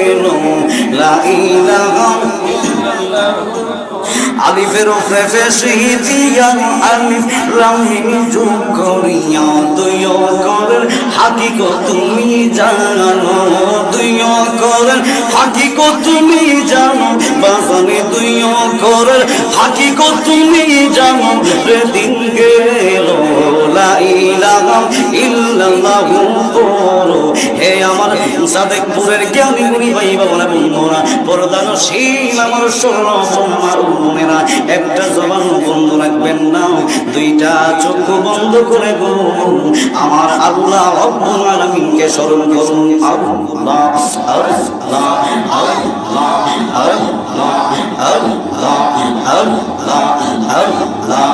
গেল লা ইলাহা আলিফের উপরে ফেসি দিয়া আলিফ লামিম যোগ করিয়া দুই অক্ষরের হাকিকত তুমি জানো, দুই অক্ষরের হাকিকত তুমি জানো বাজানে, দুই অক্ষরের হাকিকত তুমি জানো রে দিন গেল লা ইলাহা ইল্লাল্লাহু পড়ো। হে আমার সাদেকপুরের জ্ঞানী গুণী ভাই বাবারা বন্ধুরা, পর্দানশীল আমার আমার বোনেরা, একটা জবান বন্ধ রাখবেন না, দুইটা চক্ষু বন্ধ করে গো আমার আল্লাহ রব্বুল আলামিনকে স্মরণ করুন। আল্লাহ আল্লাহ আল্লাহ আল্লাহ আল্লাহ আল্লাহ আল্লাহ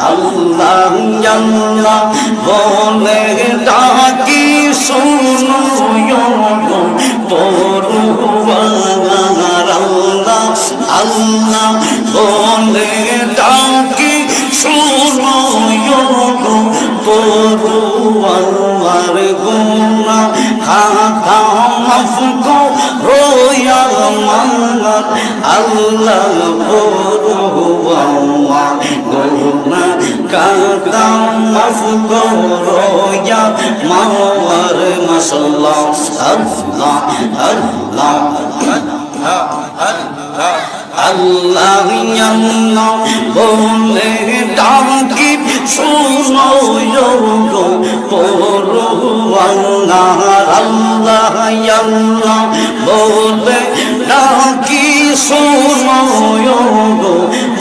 আল্লাহ আল্লাহ বলে ডাকি শুনো পরওয়ার আল্লাহ আল্লাহ বলে ডাকি শুনো পরওয়ার গুনাহ খাতা মাফ করোয়া মাওলার আল্লাহ পরওয়ার গুনাহ খাতা মাফ করোয়া মাওলার মাশাআল্লাহ আল্লাহ আল্লাহ আল্লাহ আল্লাহ বলে ডাকি শুনো পরওয়ার আল্লাহ আল্লাহ বলে ডাকি শুনো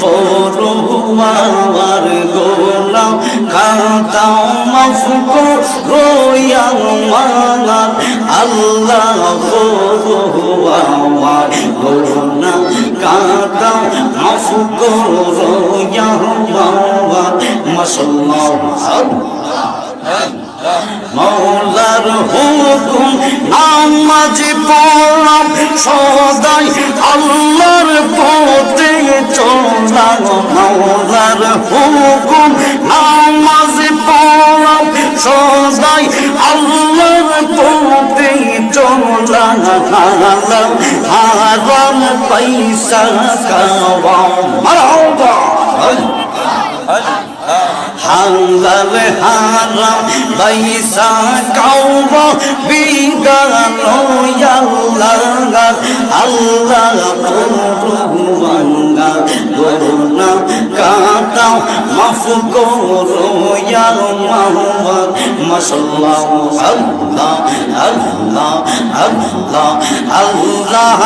পরওয়ার গুনাহ খাতা মাফ করোয়া মাওলার আল্লাহ পরওয়ার গুনাহ খাতা মাফ করোয়া মাওলার মাশাআল্লাহ মওলার হুকুম নামাজ পড়লাম সদাই আল্লাহর পথে চললাম, মওলার হুকুম নামাজ পড়লাম সদাই আল্লাহর পথে চললাম, হারাম পয়সা খাওয়া মারহাবা হালাল হারাম পয়সা খাওয়া বিগানো আল্লাহ আল্লাহ পরওয়ার গুনাহ খাতা মাফ করোয়া মাওলার মাশাআল্লাহ আল্লাহ আল্লাহ আল্লাহ আল্লাহ।